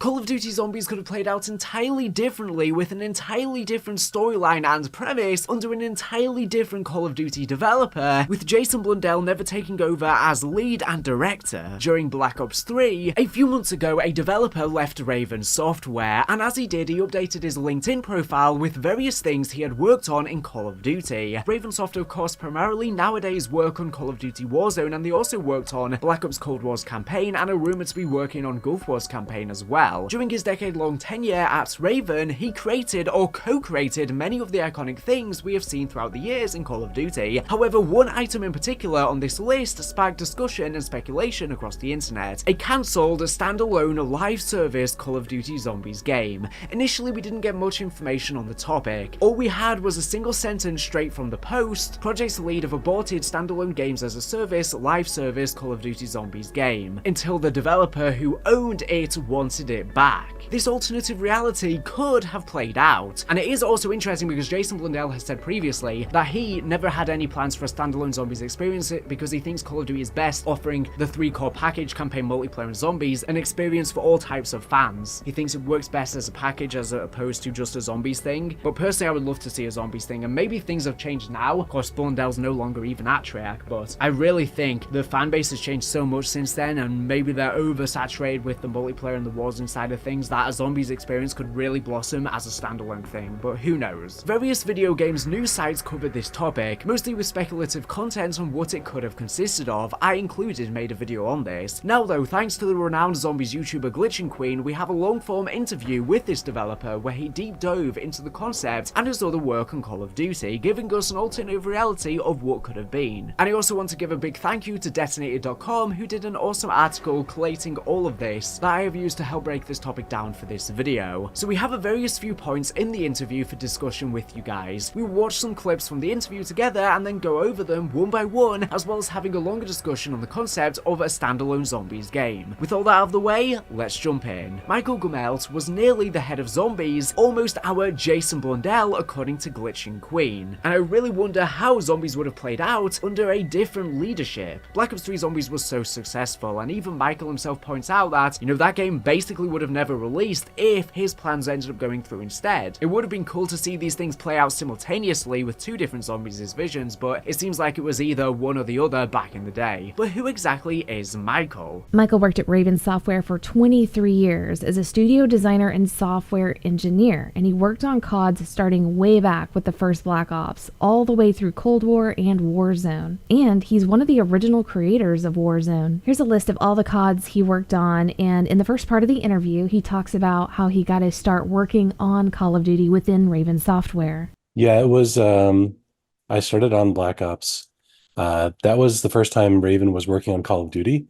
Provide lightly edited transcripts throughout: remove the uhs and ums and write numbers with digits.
Call of Duty Zombies could have played out entirely differently with an entirely different storyline and premise under an entirely different Call of Duty developer, with Jason Blundell never taking over as lead and director. During Black Ops 3, a few months ago, a developer left Raven Software, and as he did, he updated his LinkedIn profile with various things he had worked on in Call of Duty. Ravensoft, of course, primarily nowadays work on Call of Duty Warzone, and they also worked on Black Ops Cold War's campaign and are rumored to be working on Gulf War's campaign as well. During his decade-long tenure at Raven, he created or co-created many of the iconic things we have seen throughout the years in Call of Duty. However, one item in particular on this list sparked discussion and speculation across the internet: a cancelled, standalone live service Call of Duty Zombies game. Initially, we didn't get much information on the topic. All we had was a single sentence straight from the post: project's lead of aborted standalone games as a service live service Call of Duty Zombies game, until the developer who owned it wanted it back. This alternative reality could have played out, and it is also interesting because Jason Blundell has said previously that he never had any plans for a standalone Zombies experience because he thinks Call of Duty is best offering the 3-core package, campaign, multiplayer, and zombies, an experience for all types of fans. He thinks it works best as a package as opposed to just a zombies thing, but personally I would love to see a zombies thing, and maybe things have changed now. Of course, Blundell's no longer even at Treyarch, but I really think the fan base has changed so much since then, and maybe they're oversaturated with the multiplayer and the Warzone side of things that a zombies experience could really blossom as a standalone thing, but who knows. Various video games news sites covered this topic, mostly with speculative content on what it could have consisted of. I included made a video on this. Now though, thanks to the renowned zombies YouTuber Glitching Queen, we have a long form interview with this developer where he deep dove into the concept and his other work on Call of Duty, giving us an alternative reality of what could have been. And I also want to give a big thank you to Detonated.com, who did an awesome article collating all of this that I have used to help break this topic down for this video. So we have a various viewpoints in the interview for discussion with you guys. We will watch some clips from the interview together and then go over them one by one, as well as having a longer discussion on the concept of a standalone zombies game. With all that out of the way, let's jump in. Michael Gummelt was nearly the head of zombies, almost our Jason Blundell according to Glitching Queen, and I really wonder how zombies would have played out under a different leadership. Black Ops 3 Zombies was so successful, and even Michael himself points out that, that game basically would have never released if his plans ended up going through instead. It would have been cool to see these things play out simultaneously with two different zombies' visions, but it seems like it was either one or the other back in the day. But who exactly is Michael? Michael worked at Raven Software for 23 years as a studio designer and software engineer, and he worked on CODs starting way back with the first Black Ops, all the way through Cold War and Warzone. And he's one of the original creators of Warzone. Here's a list of all the CODs he worked on, and in the first part of the interview, he talks about how he got to start working on Call of Duty within Raven Software. Yeah, it was, I started on Black Ops. That was the first time Raven was working on Call of Duty,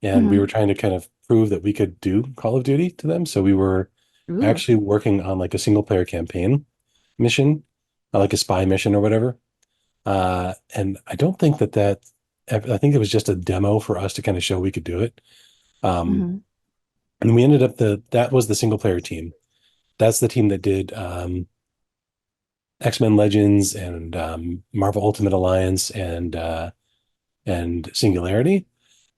and we were trying to kind of prove that we could do Call of Duty to them. So we were actually working on like a single player campaign mission, like a spy mission or whatever. And I don't think I think it was just a demo for us to kind of show we could do it. And we ended up that was the single player team. That's the team that did X-Men Legends and Marvel Ultimate Alliance and Singularity.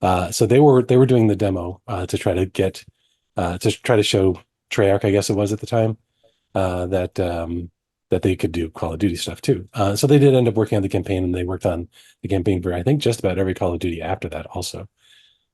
So they were doing the demo to try to get to try to show Treyarch, I guess it was at the time, that they could do Call of Duty stuff too. So they did end up working on the campaign, and they worked on the campaign for I think just about every Call of Duty after that also.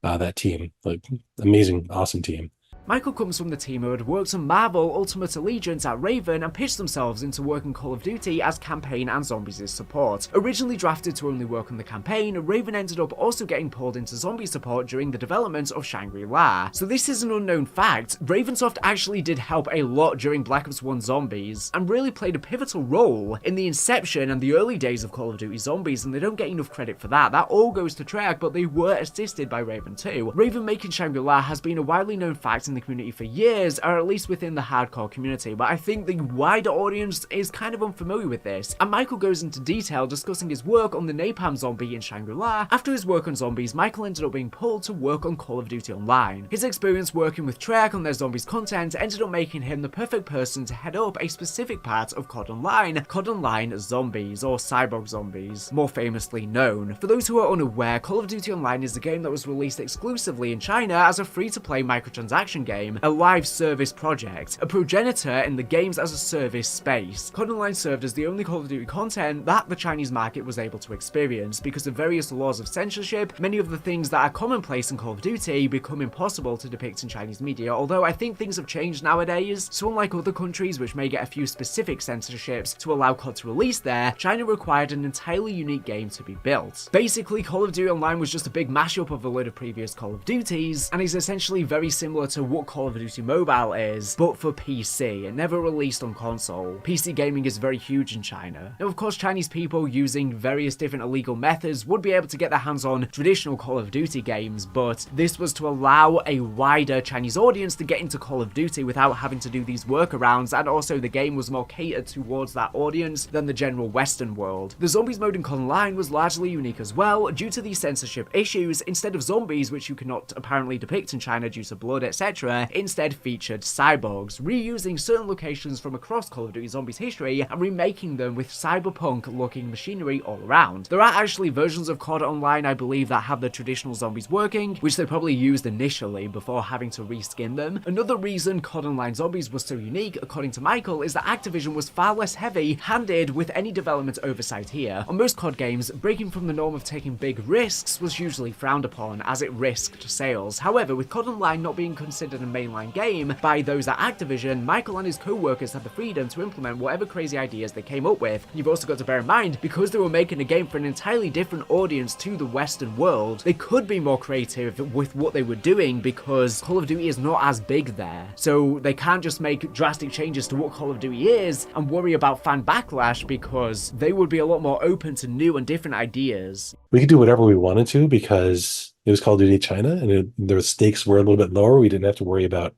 That team, like amazing, awesome team. Michael comes from the team who had worked on Marvel Ultimate Allegiance at Raven and pitched themselves into working Call of Duty as campaign and zombies' support. Originally drafted to only work on the campaign, Raven ended up also getting pulled into zombie support during the development of Shangri-La. So this is an unknown fact. Ravensoft actually did help a lot during Black Ops 1 Zombies and really played a pivotal role in the inception and the early days of Call of Duty Zombies, and they don't get enough credit for that. That all goes to Treyarch, but they were assisted by Raven too. Raven making Shangri-La has been a widely known fact in the community for years, or at least within the hardcore community, but I think the wider audience is kind of unfamiliar with this, and Michael goes into detail discussing his work on the Napalm Zombie in Shangri-La. After his work on Zombies, Michael ended up being pulled to work on Call of Duty Online. His experience working with Treyarch on their Zombies content ended up making him the perfect person to head up a specific part of COD Online Zombies, or Cyborg Zombies, more famously known. For those who are unaware, Call of Duty Online is a game that was released exclusively in China as a free-to-play microtransaction action game, a live service project, a progenitor in the games as a service space. COD Online served as the only Call of Duty content that the Chinese market was able to experience because of various laws of censorship. Many of the things that are commonplace in Call of Duty become impossible to depict in Chinese media, although I think things have changed nowadays. So unlike other countries which may get a few specific censorships to allow COD to release there, China required an entirely unique game to be built. Basically, Call of Duty Online was just a big mashup of a load of previous Call of Duties, and is essentially very similar to what Call of Duty Mobile is, but for PC. It never released on console. PC gaming is very huge in China. Now, of course, Chinese people using various different illegal methods would be able to get their hands on traditional Call of Duty games, but this was to allow a wider Chinese audience to get into Call of Duty without having to do these workarounds, and also the game was more catered towards that audience than the general Western world. The Zombies mode in COD Online was largely unique as well, due to these censorship issues. Instead of zombies, which you cannot apparently depict in China due to blood, etc., instead featured cyborgs, reusing certain locations from across Call of Duty Zombies history and remaking them with cyberpunk-looking machinery all around. There are actually versions of COD Online, I believe, that have the traditional zombies working, which they probably used initially before having to reskin them. Another reason COD Online Zombies was so unique, according to Michael, is that Activision was far less heavy-handed with any development oversight here. On most COD games, breaking from the norm of taking big risks was usually frowned upon, as it risked sales. However, with COD Online not being considered a mainline game by those at Activision, Michael and his co-workers had the freedom to implement whatever crazy ideas they came up with. You've also got to bear in mind, because they were making a game for an entirely different audience to the Western world, they could be more creative with what they were doing because Call of Duty is not as big there. So they can't just make drastic changes to what Call of Duty is and worry about fan backlash, because they would be a lot more open to new and different ideas. We could do whatever we wanted to because it was Call of Duty China, and the stakes were a little bit lower. We didn't have to worry about,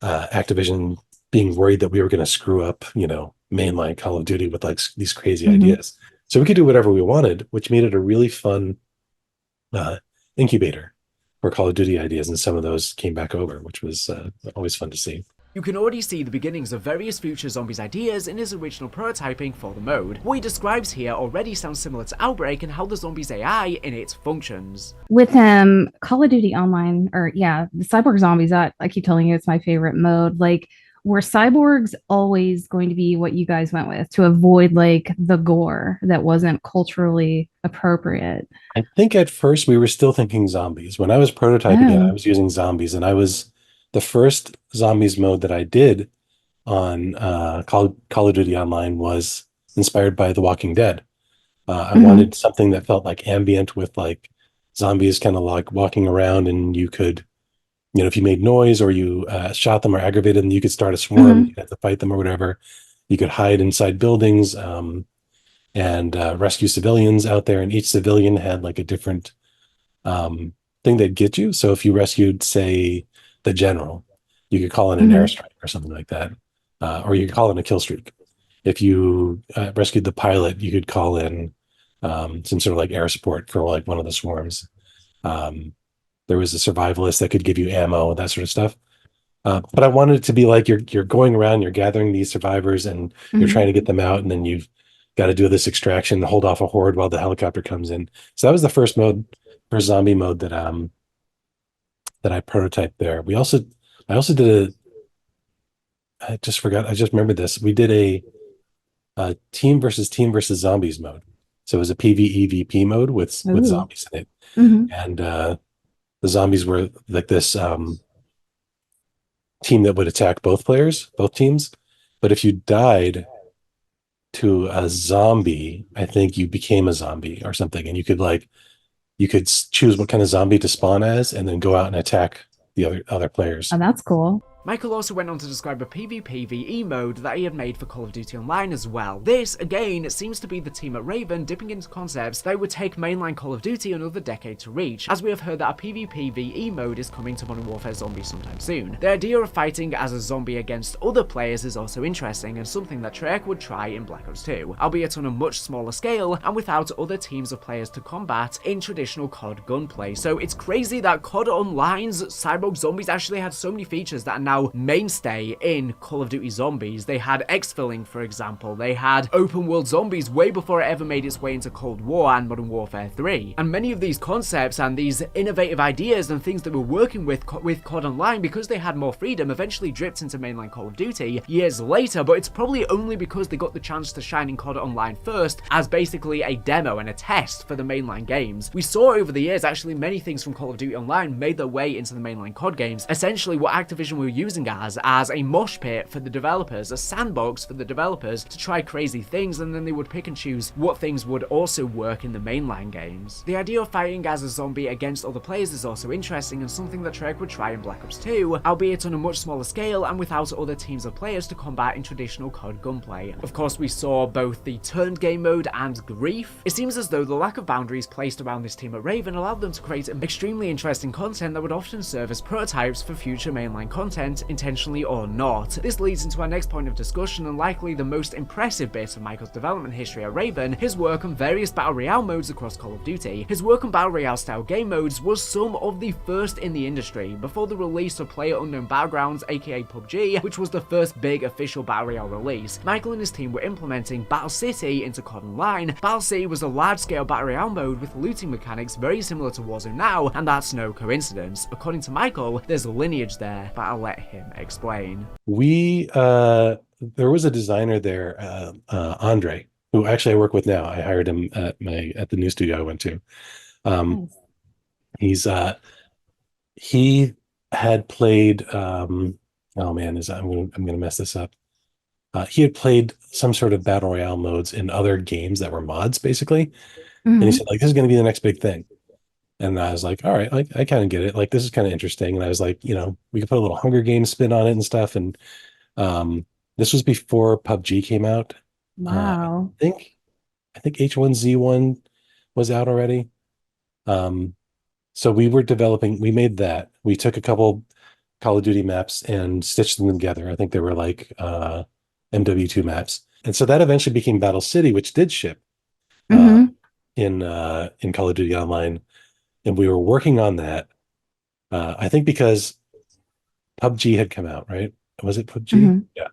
Activision being worried that we were going to screw up, mainline Call of Duty with like these crazy ideas. So we could do whatever we wanted, which made it a really fun incubator for Call of Duty ideas, and some of those came back over, which was always fun to see. You can already see the beginnings of various future Zombies ideas in his original prototyping for the mode. What he describes here already sounds similar to Outbreak and how the Zombies AI in it functions. With Call of Duty Online, the Cyborg Zombies, that I keep telling you it's my favorite mode. Like, were cyborgs always going to be what you guys went with to avoid like the gore that wasn't culturally appropriate? I think at first we were still thinking zombies. When I was prototyping it, I was using zombies, and the first zombies mode that I did on Call of Duty Online was inspired by The Walking Dead. I wanted something that felt like ambient, with like zombies kind of like walking around, and you could, if you made noise or you shot them or aggravated them, you could start a swarm. You had to fight them or whatever. You could hide inside buildings and rescue civilians out there, and each civilian had like a different thing they'd get you. So if you rescued, say, the general, you could call in an airstrike or something like that, or you could call in a kill streak. If you rescued the pilot, you could call in some sort of like air support for like one of the swarms. There was a survivalist that could give you ammo, that sort of stuff. But I wanted it to be like you're going around, you're gathering these survivors, and you're trying to get them out, and then you've got to do this extraction, hold off a horde while the helicopter comes in. So that was the first zombie mode that I prototyped there. I also did I just remembered this. We did a team versus zombies mode. So it was a PvEVP mode with zombies in it. And the zombies were like this team that would attack both teams. But if you died to a zombie, I think you became a zombie or something, and you could choose what kind of zombie to spawn as, and then go out and attack the other players. Oh, that's cool. Michael also went on to describe a PvPvE mode that he had made for Call of Duty Online as well. This, again, seems to be the team at Raven dipping into concepts that would take mainline Call of Duty another decade to reach, as we have heard that a PvPvE mode is coming to Modern Warfare Zombies sometime soon. The idea of fighting as a zombie against other players is also interesting, and something that Treyarch would try in Black Ops 2, albeit on a much smaller scale and without other teams of players to combat in traditional COD gunplay. So it's crazy that COD Online's Cyborg Zombies actually had so many features that are now mainstay in Call of Duty Zombies. They had exfilling, for example. They had open world zombies way before it ever made its way into Cold War and Modern Warfare 3. And many of these concepts and these innovative ideas and things that we're working with COD Online, because they had more freedom, eventually dripped into mainline Call of Duty years later, but it's probably only because they got the chance to shine in COD Online first as basically a demo and a test for the mainline games. We saw over the years actually many things from Call of Duty Online made their way into the mainline COD games, essentially what Activision were using as a mosh pit for the developers, a sandbox for the developers to try crazy things, and then they would pick and choose what things would also work in the mainline games. The idea of fighting as a zombie against other players is also interesting and something that Treyarch would try in Black Ops 2, albeit on a much smaller scale and without other teams of players to combat in traditional COD gunplay. Of course, we saw both the turned game mode and grief. It seems as though the lack of boundaries placed around this team at Raven allowed them to create extremely interesting content that would often serve as prototypes for future mainline content, intentionally or not. This leads into our next point of discussion and likely the most impressive bit of Michael's development history at Raven, his work on various Battle Royale modes across Call of Duty. His work on Battle Royale style game modes was some of the first in the industry, before the release of PlayerUnknown Battlegrounds, aka PUBG, which was the first big official Battle Royale release. Michael and his team were implementing Battle City into COD Online. Battle City was a large-scale Battle Royale mode with looting mechanics very similar to Warzone now, and that's no coincidence. According to Michael, there's lineage there, but I'll let him explain. There was a designer there, Andre, who actually I work with now. I hired him at the new studio I went to. Nice. He had played, oh man, I'm gonna mess this up. He had played some sort of battle royale modes in other games that were mods, basically. And he said, like, this is going to be the next big thing. And I was like, all right, like, I kind of get it. Like, this is kind of interesting. And I was like, we could put a little Hunger Games spin on it and stuff. And this was before PUBG came out. Wow. I think H1Z1 was out already. So we made that. We took a couple Call of Duty maps and stitched them together. I think they were like MW2 maps. And so that eventually became Battle City, which did ship in Call of Duty Online. And we were working on that. I think because PUBG had come out, right? Was it PUBG? Yeah.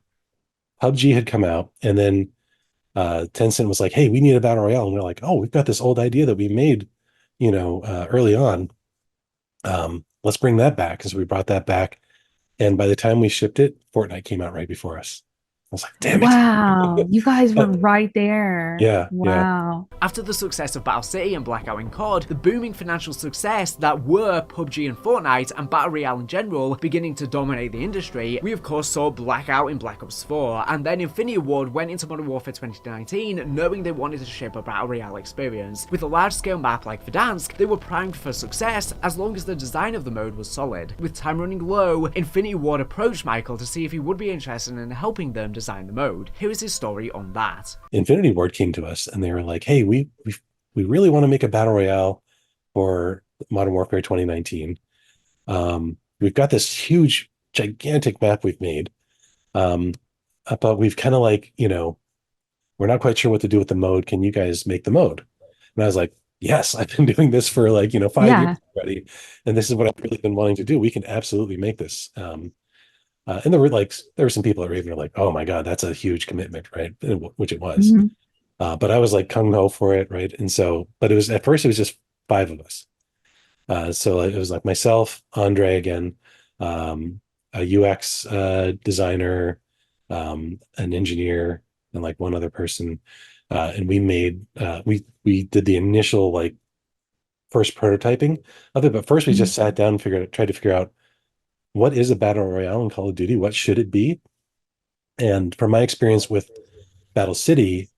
PUBG had come out, and then Tencent was like, hey, we need a battle royale. And we're like, oh, we've got this old idea that we made, early on. Let's bring that back. So we brought that back. And by the time we shipped it, Fortnite came out right before us. I was like, damn it. Wow. You guys were right there. Yeah. Wow. After the success of Battle City and Blackout in COD, the booming financial success that were PUBG and Fortnite and Battle Royale in general beginning to dominate the industry, we of course saw Blackout in Black Ops 4, and then Infinity Ward went into Modern Warfare 2019 knowing they wanted to ship a Battle Royale experience. With a large-scale map like Verdansk, they were primed for success as long as the design of the mode was solid. With time running low, Infinity Ward approached Michael to see if he would be interested in helping them design the mode. Here is his story on that. Infinity Ward came to us and they were like, hey, we really want to make a battle royale for Modern Warfare 2019. We've got this huge, gigantic map we've made, but we've kind of like, we're not quite sure what to do with the mode. Can you guys make the mode? And I was like, yes, I've been doing this for 5 years already, and this is what I've really been wanting to do. We can absolutely make this. And there were some people at Raven who were like, oh my God, that's a huge commitment, right? Which it was. But I was like kung ho for it, right? And so, but at first it was just 5 of us. So it was like myself, Andre again, a UX designer, an engineer, and like one other person. And we made, we did the initial first prototyping of it. But first we just sat down and tried to figure out, what is a battle royale in Call of Duty? What should it be? And from my experience with Battle City,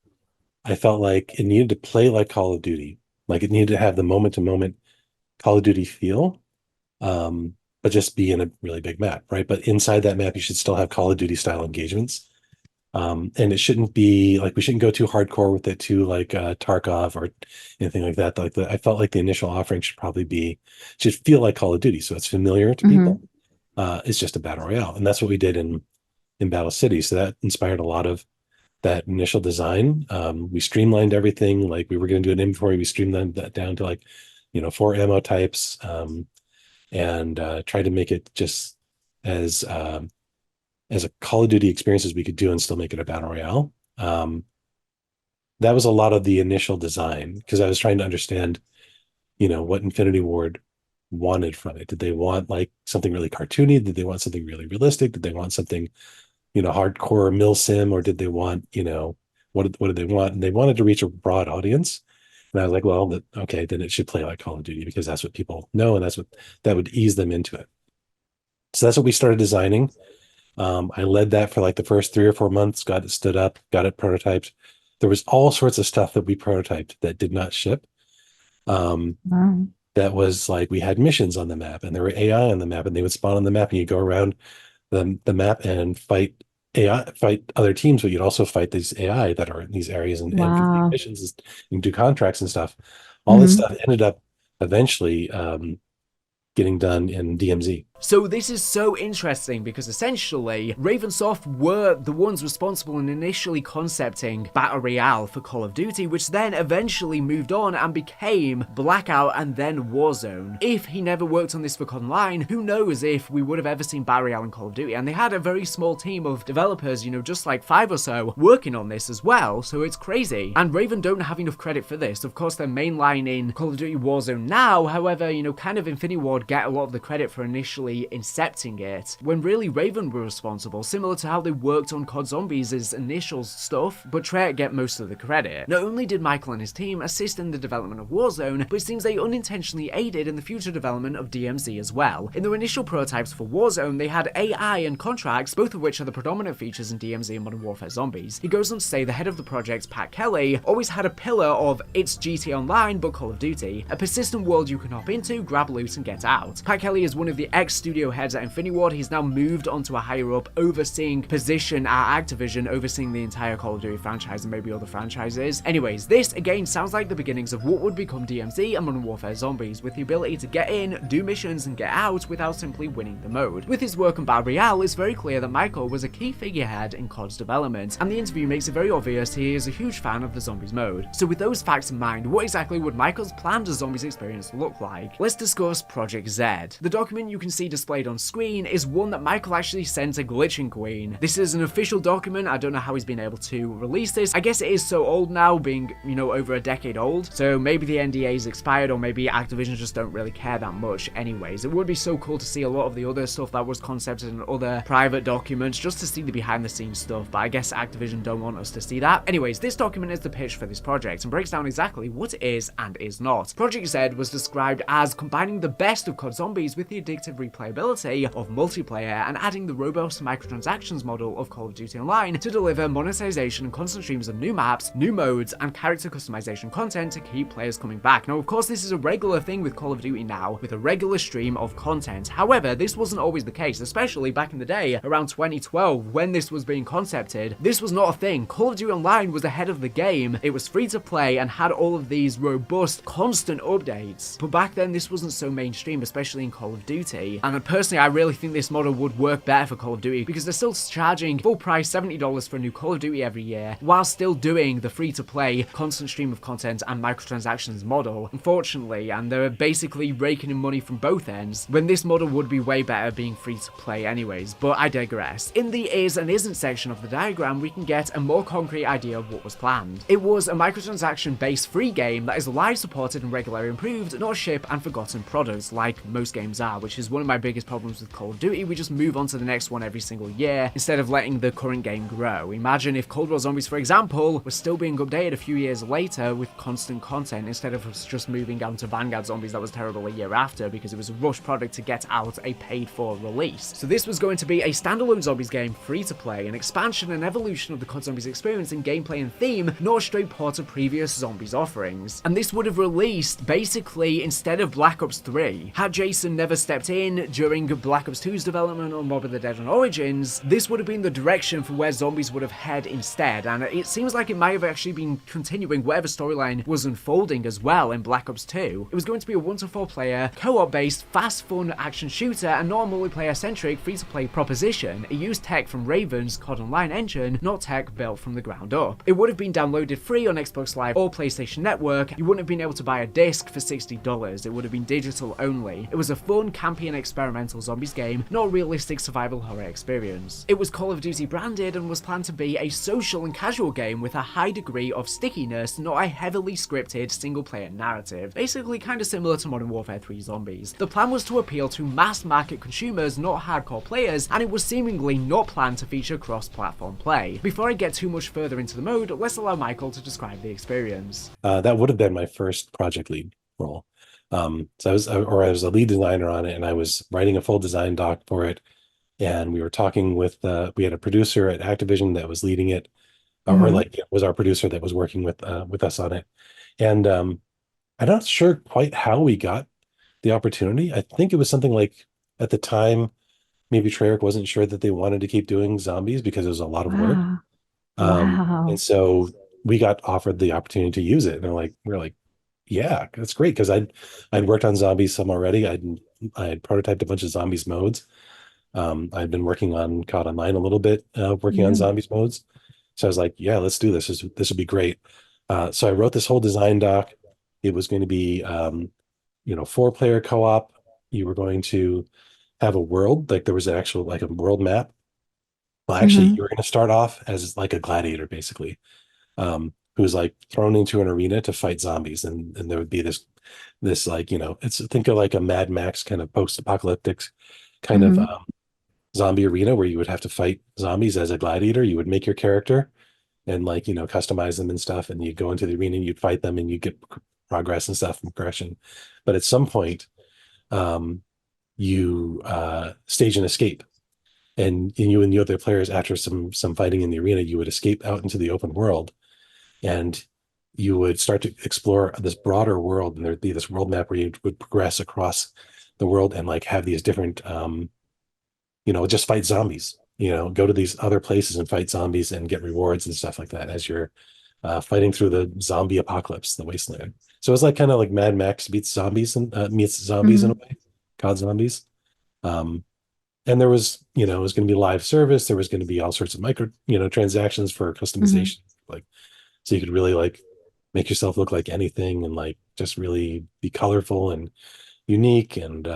I felt like it needed to play like Call of Duty. Like it needed to have the moment-to-moment Call of Duty feel, but just be in a really big map, right? But inside that map, you should still have Call of Duty style engagements. And it shouldn't be we shouldn't go too hardcore with it too, Tarkov or anything like that. I felt like the initial offering should feel like Call of Duty. So it's familiar to people. It's just a battle royale, and that's what we did in Battle City. So that inspired a lot of that initial design. We streamlined everything. Like we were going to do an inventory, we streamlined that down to 4 ammo types, and tried to make it just as a Call of Duty experience as we could do and still make it a battle royale. That was a lot of the initial design, because I was trying to understand, what Infinity Ward wanted from it. Did they want like something really cartoony? Did they want something really realistic? Did they want something, hardcore mil sim, or did they want, what did they want? And they wanted to reach a broad audience. And I was like, well, okay, then it should play like Call of Duty, because that's what people know, and that would ease them into it. So that's what we started designing. I led that for like the first 3 or 4 months, got it stood up, got it prototyped. There was all sorts of stuff that we prototyped that did not ship. Wow. That was like, we had missions on the map, and there were AI on the map, and they would spawn on the map, and you go around the map and fight other teams, but you'd also fight these AI that are in these areas and complete Wow. missions and do contracts and stuff. All this Mhm. stuff ended up eventually getting done in DMZ. So this is so interesting because essentially Ravensoft were the ones responsible in initially concepting Battle Royale for Call of Duty, which then eventually moved on and became Blackout and then Warzone. If he never worked on this for COD Online, who knows if we would have ever seen Battle Royale in Call of Duty. And they had a very small team of developers, just like 5 or so, working on this as well, so it's crazy. And Raven don't have enough credit for this. Of course, they're mainlining Call of Duty Warzone now, however, kind of Infinity Ward get a lot of the credit for initially incepting it, when really Raven were responsible, similar to how they worked on COD Zombies' initial stuff, but Treyarch get most of the credit. Not only did Michael and his team assist in the development of Warzone, but it seems they unintentionally aided in the future development of DMZ as well. In their initial prototypes for Warzone, they had AI and contracts, both of which are the predominant features in DMZ and Modern Warfare Zombies. He goes on to say the head of the project, Pat Kelly, always had a pillar of it's GT Online but Call of Duty, a persistent world you can hop into, grab loot and get out. Pat Kelly is one of the ex-studio heads at Infinity Ward. He's now moved onto a higher up overseeing position at Activision, overseeing the entire Call of Duty franchise and maybe other franchises. Anyways, this again sounds like the beginnings of what would become DMZ and Modern Warfare Zombies, with the ability to get in, do missions and get out without simply winning the mode. With his work on Battle Royale, it's very clear that Michael was a key figurehead in COD's development, and the interview makes it very obvious he is a huge fan of the Zombies mode. So with those facts in mind, what exactly would Michael's planned Zombies experience look like? Let's discuss Project Z. The document you can see displayed on screen is one that Michael actually sent to Glitching Queen. This is an official document. I don't know how he's been able to release this. I guess it is so old now, being, over a decade old. So maybe the NDA is expired, or maybe Activision just don't really care that much anyways. It would be so cool to see a lot of the other stuff that was concepted in other private documents, just to see the behind the scenes stuff, but I guess Activision don't want us to see that. Anyways, this document is the pitch for this project and breaks down exactly what it is and is not. Project Z was described as combining the best of COD Zombies with the addictive replayability of multiplayer and adding the robust microtransactions model of Call of Duty Online to deliver monetization and constant streams of new maps, new modes, and character customization content to keep players coming back. Now, of course, this is a regular thing with Call of Duty now, with a regular stream of content. However, this wasn't always the case, especially back in the day, around 2012, when this was being concepted. This was not a thing. Call of Duty Online was ahead of the game. It was free to play and had all of these robust, constant updates. But back then, this wasn't so mainstream, especially in Call of Duty. And personally, I really think this model would work better for Call of Duty, because they're still charging full price $70 for a new Call of Duty every year, while still doing the free-to-play constant stream of content and microtransactions model, unfortunately, and they're basically raking in money from both ends, when this model would be way better being free-to-play anyways, but I digress. In the is and isn't section of the diagram, we can get a more concrete idea of what was planned. It was a microtransaction-based free game that is live supported and regularly improved, not ship and forgotten products like most games are, which is one of my biggest problems with Call of Duty. We just move on to the next one every single year instead of letting the current game grow. Imagine if Cold War Zombies, for example, was still being updated a few years later with constant content, instead of us just moving on to Vanguard Zombies that was terrible a year after because it was a rush product to get out a paid-for release. So this was going to be a standalone Zombies game, free to play, an expansion and evolution of the COD Zombies experience in gameplay and theme, not a straight port of previous Zombies offerings. And this would have released basically instead of Black Ops 3. Had Jason never stepped in during Black Ops 2's development or Mob of the Dead on Origins, this would have been the direction for where Zombies would have head instead, and it seems like it might have actually been continuing whatever storyline was unfolding as well in Black Ops 2. It was going to be a 1-to-4 player, co-op based, fast fun action shooter and not a multiplayer centric free-to-play proposition. It used tech from Raven's COD Online engine, not tech built from the ground up. It would have been downloaded free on Xbox Live or PlayStation Network. You wouldn't have been able to buy a disc for $60. It would have been digital only. It was a fun, campy and experimental zombies game, not a realistic survival horror experience. It was Call of Duty branded and was planned to be a social and casual game with a high degree of stickiness, not a heavily scripted single-player narrative, basically kinda similar to Modern Warfare 3 Zombies. The plan was to appeal to mass market consumers, not hardcore players, and it was seemingly not planned to feature cross-platform play. Before I get too much further into the mode, let's allow Michael to describe the experience. That would have been my first project lead role. So I was a lead designer on it, and I was writing a full design doc for it. And we were talking with, we had a producer at Activision that was leading it, or like it was our producer that was working with us on it. And I'm not sure quite how we got the opportunity. I think it was something like, at the time, maybe Treyarch wasn't sure that they wanted to keep doing zombies because it was a lot of work. Wow. And so we got offered the opportunity to use it, and we're like, yeah, that's great, because I'd worked on zombies some already. I had prototyped a bunch of zombies modes. I'd been working on COD Online a little bit, working on Yeah. zombies modes. So I was like, yeah, let's do this. This would be great. So I wrote this whole design doc. It was going to be, 4-player co-op. You were going to have a world, like there was actual like a world map. Well, actually, you were going to start off as like a gladiator, basically, who was like thrown into an arena to fight zombies, and there would be this like, it's, think of like a Mad Max kind of post-apocalyptic kind of zombie arena where you would have to fight zombies as a gladiator. You would make your character and like, customize them and stuff, and you'd go into the arena and you'd fight them and you'd get progress and stuff and progression. But at some point, you stage an escape, and you and the other players, after some fighting in the arena, you would escape out into the open world, and you would start to explore this broader world, and there'd be this world map where you would progress across the world and like have these different just fight zombies, go to these other places and fight zombies and get rewards and stuff like that as you're fighting through the zombie apocalypse, the wasteland. So it's like kind of like Mad Max meets zombies and meets zombies in a way, COD Zombies. And there was, it was going to be live service. There was going to be all sorts of micro, transactions for customization, like, so you could really like make yourself look like anything and like just really be colorful and unique. And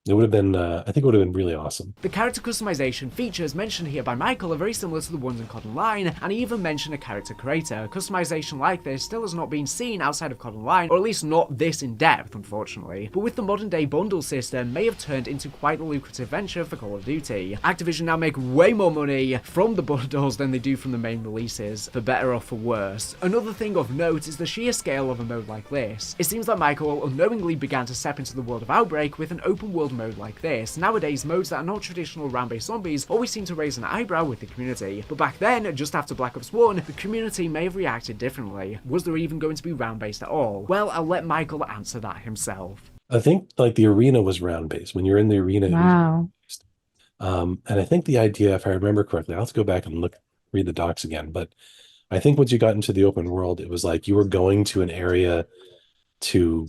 it would have been, I think it would have been really awesome. The character customization features mentioned here by Michael are very similar to the ones in COD Online, and he even mentioned a character creator. Customization like this still has not been seen outside of COD Online, or at least not this in depth, unfortunately. But with the modern day bundle system, may have turned into quite a lucrative venture for Call of Duty. Activision now make way more money from the bundles than they do from the main releases, for better or for worse. Another thing of note is the sheer scale of a mode like this. It seems that Michael unknowingly began to step into the world of Outbreak with an open world mode like this. Nowadays, modes that are not traditional round-based zombies always seem to raise an eyebrow with the community, but back then, just after Black Ops 1, the community may have reacted differently. Was there even going to be round-based at all? Well, I'll let Michael answer that himself. I think like the arena was round-based. When you're in the arena, Wow. and I think the idea, if I remember correctly, I'll have to go back and read the docs again, but I think once you got into the open world, it was like you were going to an area to,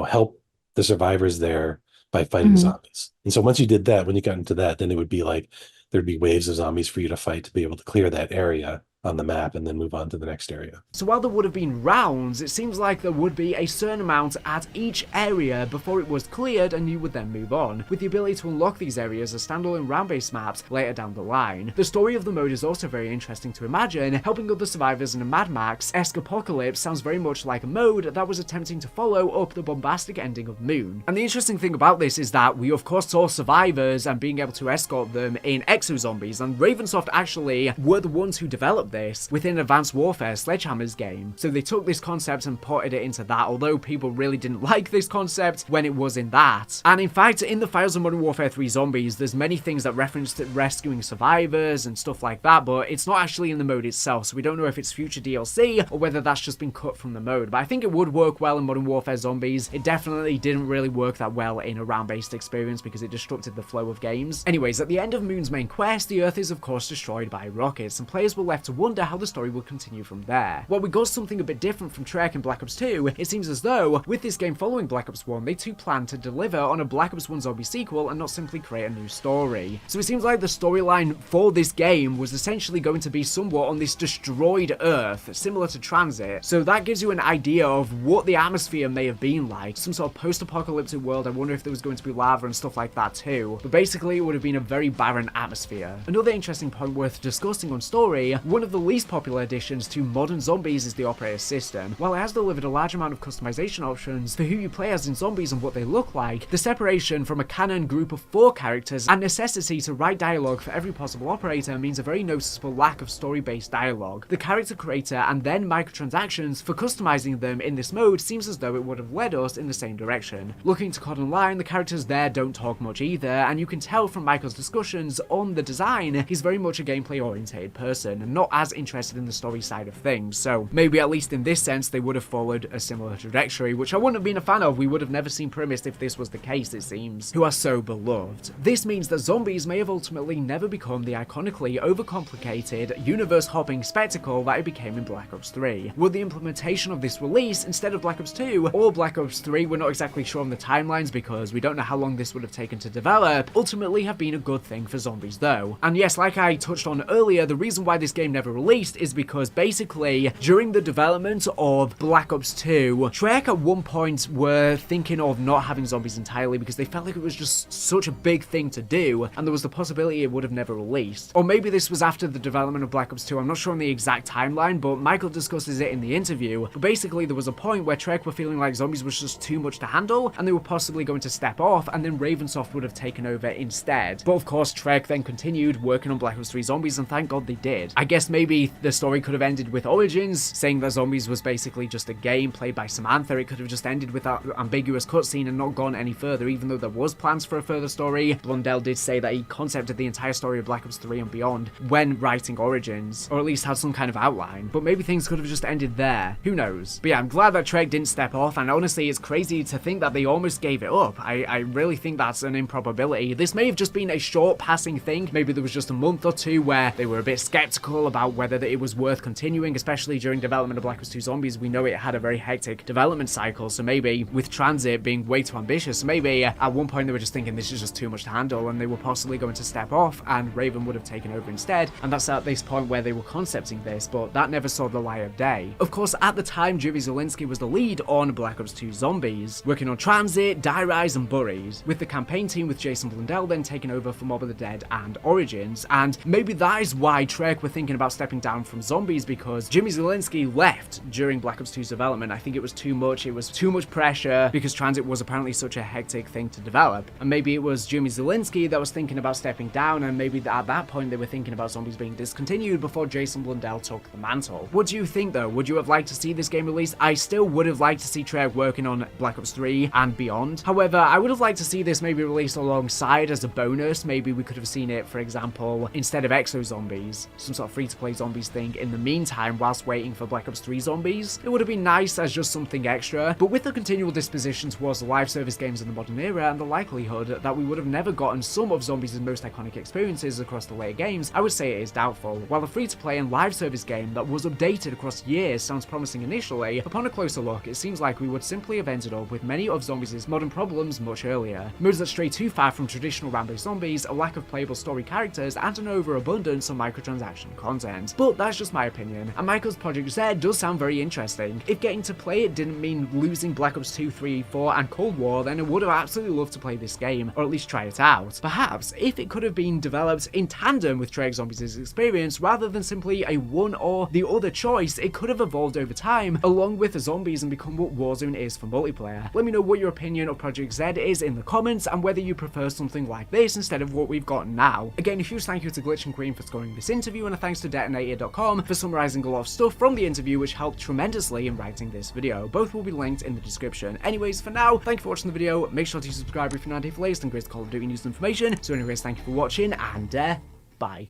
help the survivors there by fighting zombies. And so once you did that, when you got into that, then it would be like there'd be waves of zombies for you to fight to be able to clear that area on the map and then move on to the next area. So while there would have been rounds, it seems like there would be a certain amount at each area before it was cleared, and you would then move on, with the ability to unlock these areas as standalone round-based maps later down the line. The story of the mode is also very interesting to imagine. Helping other survivors in a Mad Max-esque apocalypse sounds very much like a mode that was attempting to follow up the bombastic ending of Moon. And the interesting thing about this is that we of course saw survivors and being able to escort them in Exo Zombies, and Ravensoft actually were the ones who developed this within Advanced Warfare, Sledgehammer's game. So they took this concept and ported it into that, although people really didn't like this concept when it was in that. And in fact, in the files of Modern Warfare 3 Zombies, there's many things that reference to rescuing survivors and stuff like that, but it's not actually in the mode itself, so we don't know if it's future DLC or whether that's just been cut from the mode. But I think it would work well in Modern Warfare Zombies. It definitely didn't really work that well in a round-based experience because it disrupted the flow of games. Anyways, at the end of Moon's main quest, the Earth is of course destroyed by rockets, and players were left to wonder how the story will continue from there. While we got something a bit different from Treyarch in Black Ops 2, it seems as though, with this game following Black Ops 1, they too plan to deliver on a Black Ops 1 zombie sequel and not simply create a new story. So it seems like the storyline for this game was essentially going to be somewhat on this destroyed Earth, similar to Transit. So that gives you an idea of what the atmosphere may have been like. Some sort of post-apocalyptic world. I wonder if there was going to be lava and stuff like that too. But basically, it would have been a very barren atmosphere. Another interesting point worth discussing on story, one of the least popular additions to modern zombies is the operator system. While it has delivered a large amount of customization options for who you play as in zombies and what they look like, the separation from a canon group of 4 characters and necessity to write dialogue for every possible operator means a very noticeable lack of story-based dialogue. The character creator and then microtransactions for customizing them in this mode seems as though it would have led us in the same direction. Looking to COD Online, the characters there don't talk much either, and you can tell from Michael's discussions on the design, he's very much a gameplay oriented person and not as interested in the story side of things. So maybe at least in this sense they would have followed a similar trajectory, which I wouldn't have been a fan of. We would have never seen Primus if this was the case, it seems, who are so beloved. This means that zombies may have ultimately never become the iconically overcomplicated, universe-hopping spectacle that it became in Black Ops 3. Will the implementation of this release instead of Black Ops 2 or Black Ops 3, we're not exactly sure on the timelines because we don't know how long this would have taken to develop, ultimately have been a good thing for zombies though. And yes, like I touched on earlier, the reason why this game never released is because basically during the development of Black Ops 2, Treyarch at one point were thinking of not having zombies entirely because they felt like it was just such a big thing to do and there was the possibility it would have never released. Or maybe this was after the development of Black Ops 2, I'm not sure on the exact timeline, but Michael discusses it in the interview. But basically there was a point where Treyarch were feeling like zombies was just too much to handle and they were possibly going to step off and then Ravensoft would have taken over instead. But of course Treyarch then continued working on Black Ops 3 Zombies and thank God they did. I guess maybe the story could have ended with Origins, saying that Zombies was basically just a game played by Samantha. It could have just ended with that ambiguous cutscene and not gone any further, even though there was plans for a further story. Blundell did say that he concepted the entire story of Black Ops 3 and beyond when writing Origins, or at least had some kind of outline. But maybe things could have just ended there. Who knows? But yeah, I'm glad that Treyarch didn't step off, and honestly, it's crazy to think that they almost gave it up. I really think that's an improbability. This may have just been a short passing thing. Maybe there was just a month or two where they were a bit skeptical about whether it was worth continuing, especially during development of Black Ops 2 Zombies. We know it had a very hectic development cycle, so maybe with Transit being way too ambitious, maybe at one point they were just thinking this is just too much to handle and they were possibly going to step off and Raven would have taken over instead, and that's at this point where they were concepting this, but that never saw the light of day. Of course, at the time, Jimmy Zielinski was the lead on Black Ops 2 Zombies, working on Transit, Die Rise, and Burries, with the campaign team with Jason Blundell then taking over for Mob of the Dead and Origins, and maybe that is why Treyarch were thinking about stepping down from Zombies, because Jimmy Zielinski left during Black Ops 2's development. I think it was too much pressure because Transit was apparently such a hectic thing to develop, and maybe it was Jimmy Zielinski that was thinking about stepping down, and maybe at that point they were thinking about Zombies being discontinued before Jason Blundell took the mantle. What do you think though? Would you have liked to see this game released? I still would have liked to see Treyarch working on Black Ops 3 and beyond. However, I would have liked to see this maybe released alongside as a bonus. Maybe we could have seen it, for example, instead of Exo Zombies, some sort of free-to-play zombies thing in the meantime whilst waiting for Black Ops 3 Zombies. It would have been nice as just something extra, but with the continual disposition towards the live service games in the modern era and the likelihood that we would have never gotten some of Zombies' most iconic experiences across the later games, I would say it is doubtful. While a free-to-play and live service game that was updated across years sounds promising initially, upon a closer look, it seems like we would simply have ended up with many of Zombies' modern problems much earlier. Modes that stray too far from traditional round-based zombies, a lack of playable story characters, and an overabundance of microtransaction content. But that's just my opinion, and Michael's Project Z does sound very interesting. If getting to play it didn't mean losing Black Ops 2, 3, 4, and Cold War, then I would have absolutely loved to play this game, or at least try it out. Perhaps, if it could have been developed in tandem with Treyarch Zombies' experience, rather than simply a one or the other choice, it could have evolved over time, along with the Zombies, and become what Warzone is for multiplayer. Let me know what your opinion of Project Z is in the comments, and whether you prefer something like this instead of what we've got now. Again, a huge thank you to Glitch and Queen for scoring this interview, and a thanks to Detonator.com for summarizing a lot of stuff from the interview, which helped tremendously in writing this video. Both will be linked in the description. Anyways, for now, thank you for watching the video. Make sure to subscribe if you're not here for latest and greatest Call of Duty news and information. So anyways, thank you for watching, and bye.